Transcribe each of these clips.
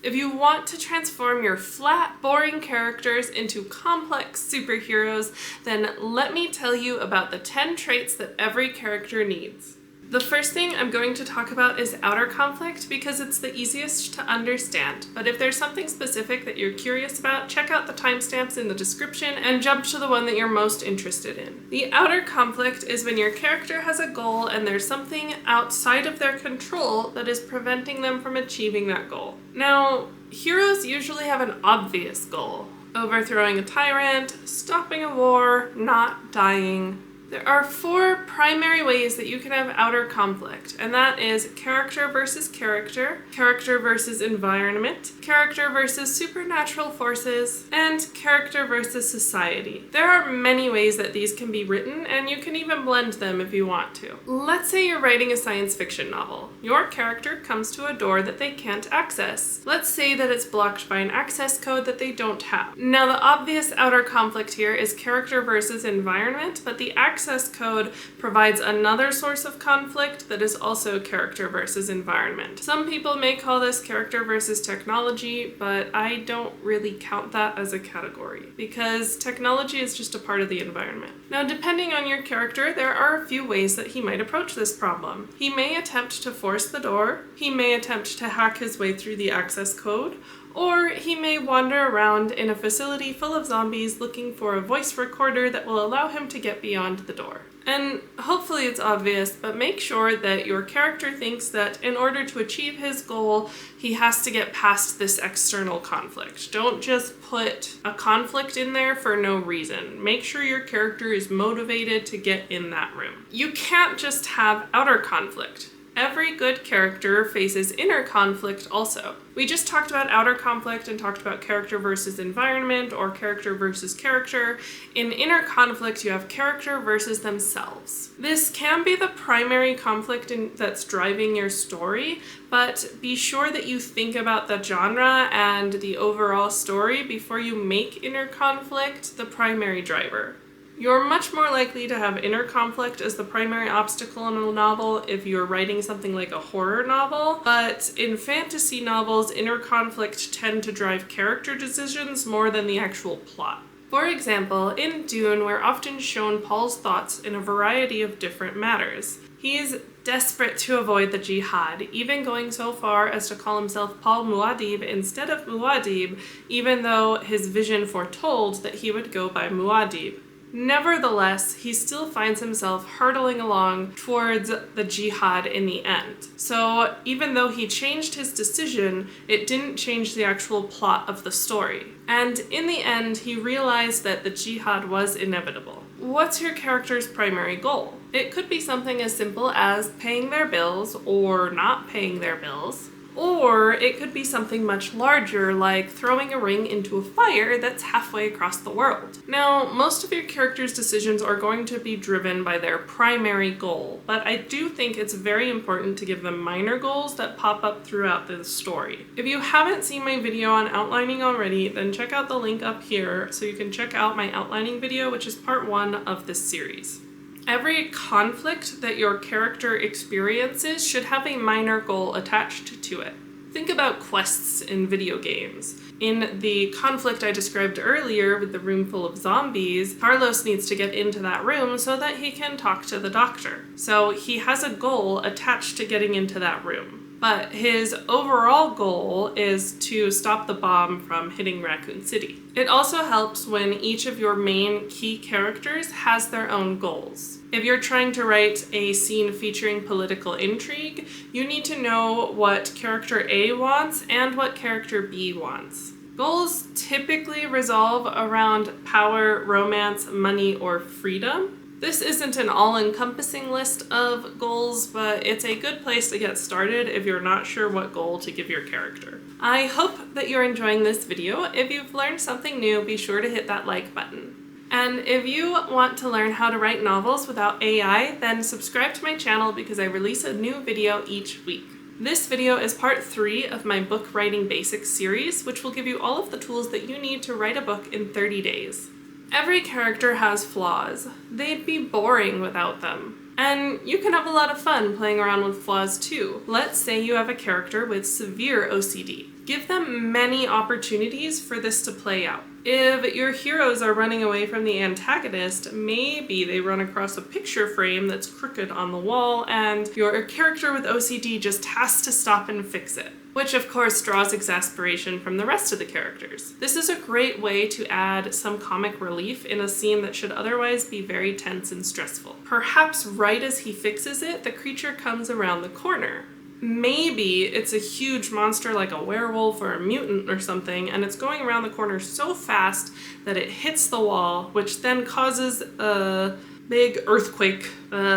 If you want to transform your flat, boring characters into complex superheroes, then let me tell you about the 10 traits that every character needs. The first thing I'm going to talk about is outer conflict because it's the easiest to understand, but if there's something specific that you're curious about, check out the timestamps in the description and jump to the one that you're most interested in. The outer conflict is when your character has a goal and there's something outside of their control that is preventing them from achieving that goal. Now, heroes usually have an obvious goal: overthrowing a tyrant, stopping a war, not dying. There are 4 primary ways that you can have outer conflict, and that is character versus character, character versus environment, character versus supernatural forces, and character versus society. There are many ways that these can be written, and you can even blend them if you want to. Let's say you're writing a science fiction novel. Your character comes to a door that they can't access. Let's say that it's blocked by an access code that they don't have. Now, the obvious outer conflict here is character versus environment, but the access code provides another source of conflict that is also character versus environment. Some people may call this character versus technology, but I don't really count that as a category because technology is just a part of the environment. Now, depending on your character, there are a few ways that he might approach this problem. He may attempt to force the door, he may attempt to hack his way through the access code, or he may wander around in a facility full of zombies looking for a voice recorder that will allow him to get beyond the door. And hopefully it's obvious, but make sure that your character thinks that in order to achieve his goal, he has to get past this external conflict. Don't just put a conflict in there for no reason. Make sure your character is motivated to get in that room. You can't just have outer conflict. Every good character faces inner conflict also. We just talked about outer conflict and talked about character versus environment or character versus character. In inner conflict, you have character versus themselves. This can be the primary conflict that's driving your story, but be sure that you think about the genre and the overall story before you make inner conflict the primary driver. You're much more likely to have inner conflict as the primary obstacle in a novel if you're writing something like a horror novel, but in fantasy novels, inner conflict tend to drive character decisions more than the actual plot. For example, in Dune, we're often shown Paul's thoughts in a variety of different matters. He's desperate to avoid the jihad, even going so far as to call himself Paul Muad'Dib instead of Muad'Dib, even though his vision foretold that he would go by Muad'Dib. Nevertheless, he still finds himself hurtling along towards the jihad in the end. So even though he changed his decision, it didn't change the actual plot of the story. And in the end, he realized that the jihad was inevitable. What's your character's primary goal? It could be something as simple as paying their bills or not paying their bills. Or it could be something much larger, like throwing a ring into a fire that's halfway across the world. Now, most of your characters' decisions are going to be driven by their primary goal, but I do think it's very important to give them minor goals that pop up throughout the story. If you haven't seen my video on outlining already, then check out the link up here so you can check out my outlining video, which is part 1 of this series. Every conflict that your character experiences should have a minor goal attached to it. Think about quests in video games. In the conflict I described earlier with the room full of zombies, Carlos needs to get into that room so that he can talk to the doctor. So he has a goal attached to getting into that room. But his overall goal is to stop the bomb from hitting Raccoon City. It also helps when each of your main key characters has their own goals. If you're trying to write a scene featuring political intrigue, you need to know what character A wants and what character B wants. Goals typically revolve around power, romance, money, or freedom. This isn't an all-encompassing list of goals, but it's a good place to get started if you're not sure what goal to give your character. I hope that you're enjoying this video. If you've learned something new, be sure to hit that like button. And if you want to learn how to write novels without AI, then subscribe to my channel because I release a new video each week. This video is part 3 of my book writing basics series, which will give you all of the tools that you need to write a book in 30 days. Every character has flaws. They'd be boring without them. And you can have a lot of fun playing around with flaws too. Let's say you have a character with severe OCD. Give them many opportunities for this to play out. If your heroes are running away from the antagonist, maybe they run across a picture frame that's crooked on the wall and your character with OCD just has to stop and fix it, which of course draws exasperation from the rest of the characters. This is a great way to add some comic relief in a scene that should otherwise be very tense and stressful. Perhaps right as he fixes it, the creature comes around the corner. Maybe it's a huge monster like a werewolf or a mutant or something, and it's going around the corner so fast that it hits the wall, which then causes a big earthquake,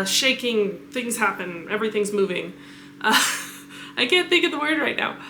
shaking, things happen, everything's moving. I can't think of the word right now.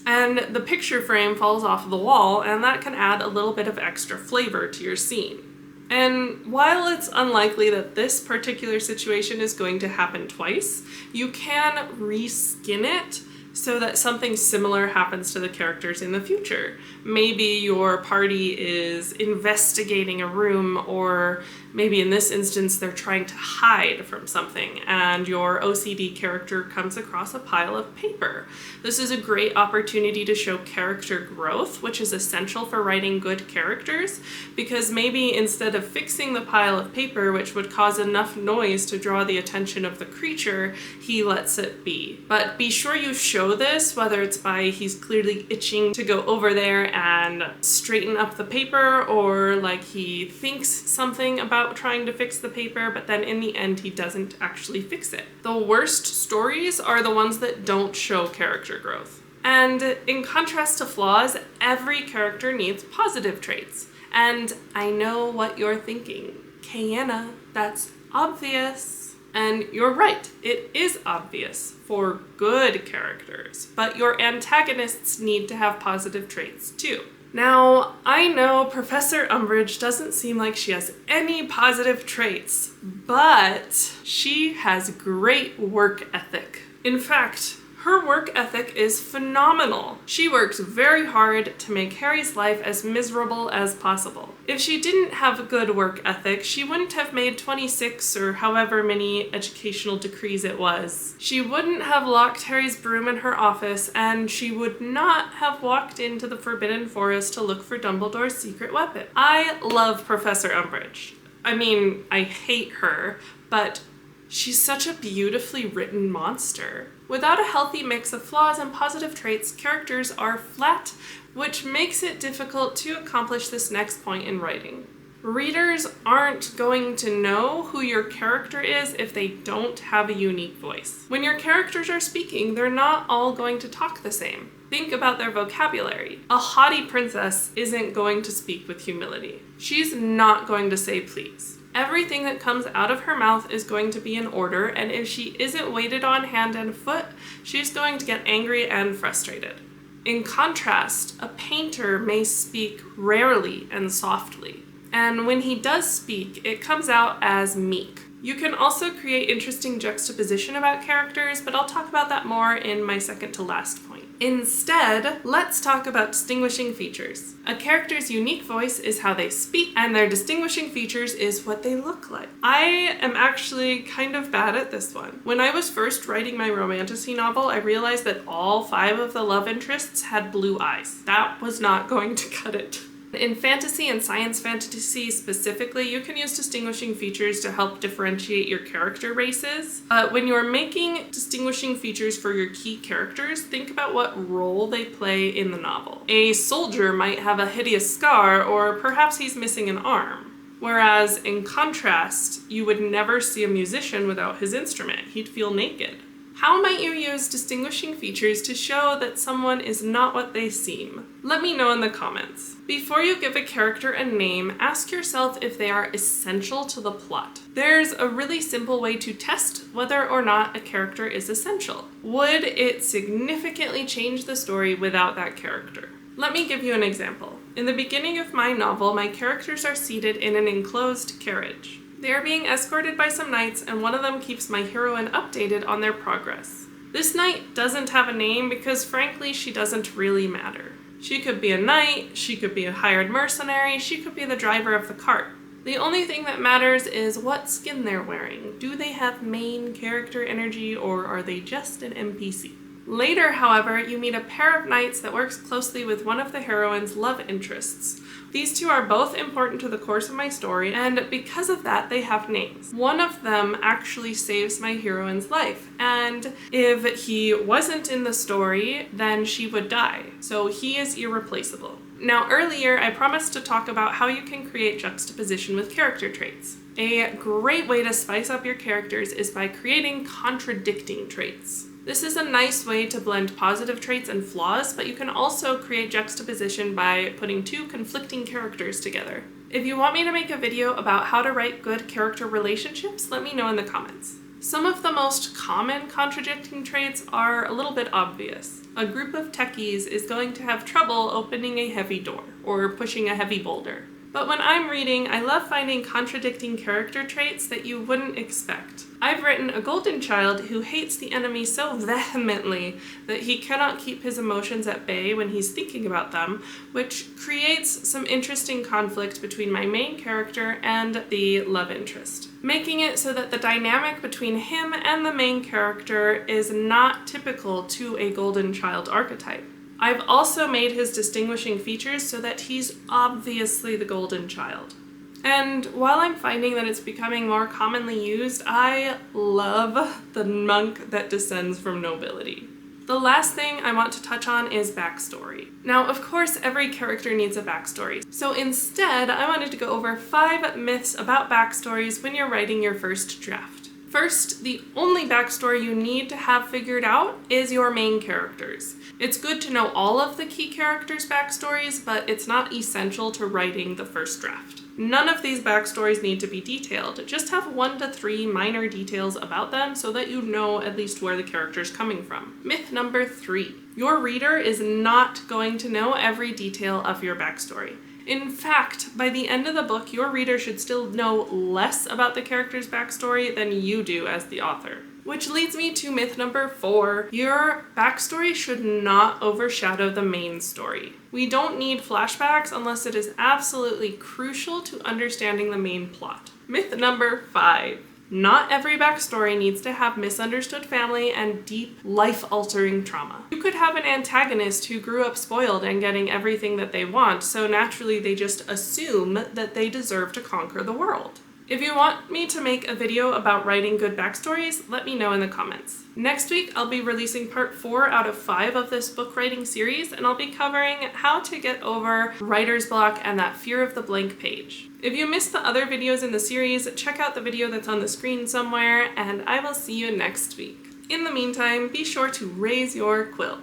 And the picture frame falls off the wall, and that can add a little bit of extra flavor to your scene. And while it's unlikely that this particular situation is going to happen twice, you can reskin it so that something similar happens to the characters in the future. Maybe your party is investigating a room, or maybe in this instance they're trying to hide from something and your OCD character comes across a pile of paper. This is a great opportunity to show character growth, which is essential for writing good characters, because maybe instead of fixing the pile of paper, which would cause enough noise to draw the attention of the creature, he lets it be. But be sure you show this, whether it's by he's clearly itching to go over there and straighten up the paper, or like he thinks something about trying to fix the paper, but then in the end he doesn't actually fix it. The worst stories are the ones that don't show character growth. And in contrast to flaws, every character needs positive traits. And I know what you're thinking. Kayana, that's obvious. And you're right, it is obvious for good characters, but your antagonists need to have positive traits too. Now, I know Professor Umbridge doesn't seem like she has any positive traits, but she has great work ethic. In fact, her work ethic is phenomenal. She works very hard to make Harry's life as miserable as possible. If she didn't have a good work ethic, she wouldn't have made 26 or however many educational decrees it was. She wouldn't have locked Harry's broom in her office, and she would not have walked into the Forbidden Forest to look for Dumbledore's secret weapon. I love Professor Umbridge. I mean, I hate her, but she's such a beautifully written monster. Without a healthy mix of flaws and positive traits, characters are flat, which makes it difficult to accomplish this next point in writing. Readers aren't going to know who your character is if they don't have a unique voice. When your characters are speaking, they're not all going to talk the same. Think about their vocabulary. A haughty princess isn't going to speak with humility. She's not going to say please. Everything that comes out of her mouth is going to be in order, and if she isn't waited on hand and foot, she's going to get angry and frustrated. In contrast, a painter may speak rarely and softly, and when he does speak, it comes out as meek. You can also create interesting juxtaposition about characters, but I'll talk about that more in my second to last point. Instead, let's talk about distinguishing features. A character's unique voice is how they speak, and their distinguishing features is what they look like. I am actually kind of bad at this one. When I was first writing my romantasy novel, I realized that all 5 of the love interests had blue eyes. That was not going to cut it. In fantasy and science fantasy specifically, you can use distinguishing features to help differentiate your character races. When you're making distinguishing features for your key characters, think about what role they play in the novel. A soldier might have a hideous scar, or perhaps he's missing an arm. Whereas, in contrast, you would never see a musician without his instrument. He'd feel naked. How might you use distinguishing features to show that someone is not what they seem? Let me know in the comments. Before you give a character a name, ask yourself if they are essential to the plot. There's a really simple way to test whether or not a character is essential. Would it significantly change the story without that character? Let me give you an example. In the beginning of my novel, my characters are seated in an enclosed carriage. They are being escorted by some knights, and one of them keeps my heroine updated on their progress. This knight doesn't have a name because frankly she doesn't really matter. She could be a knight, she could be a hired mercenary, she could be the driver of the cart. The only thing that matters is what skin they're wearing. Do they have main character energy, or are they just an NPC? Later, however, you meet a pair of knights that works closely with one of the heroine's love interests. These two are both important to the course of my story, and because of that, they have names. One of them actually saves my heroine's life, and if he wasn't in the story, then she would die. So he is irreplaceable. Now, earlier, I promised to talk about how you can create juxtaposition with character traits. A great way to spice up your characters is by creating contradicting traits. This is a nice way to blend positive traits and flaws, but you can also create juxtaposition by putting two conflicting characters together. If you want me to make a video about how to write good character relationships, let me know in the comments. Some of the most common contradicting traits are a little bit obvious. A group of techies is going to have trouble opening a heavy door or pushing a heavy boulder. But when I'm reading, I love finding contradicting character traits that you wouldn't expect. I've written a golden child who hates the enemy so vehemently that he cannot keep his emotions at bay when he's thinking about them, which creates some interesting conflict between my main character and the love interest, making it so that the dynamic between him and the main character is not typical to a golden child archetype. I've also made his distinguishing features so that he's obviously the golden child. And while I'm finding that it's becoming more commonly used, I love the monk that descends from nobility. The last thing I want to touch on is backstory. Now, of course, every character needs a backstory. So instead, I wanted to go over 5 myths about backstories when you're writing your first draft. First, the only backstory you need to have figured out is your main characters. It's good to know all of the key characters' backstories, but it's not essential to writing the first draft. None of these backstories need to be detailed. Just have 1 to 3 minor details about them so that you know at least where the character's coming from. Myth number 3. Your reader is not going to know every detail of your backstory. In fact, by the end of the book, your reader should still know less about the character's backstory than you do as the author. Which leads me to myth number 4. Your backstory should not overshadow the main story. We don't need flashbacks unless it is absolutely crucial to understanding the main plot. Myth number 5. Not every backstory needs to have misunderstood family and deep, life-altering trauma. You could have an antagonist who grew up spoiled and getting everything that they want, so naturally they just assume that they deserve to conquer the world. If you want me to make a video about writing good backstories, let me know in the comments. Next week, I'll be releasing part 4 out of 5 of this book writing series, and I'll be covering how to get over writer's block and that fear of the blank page. If you missed the other videos in the series, check out the video that's on the screen somewhere, and I will see you next week. In the meantime, be sure to raise your quill.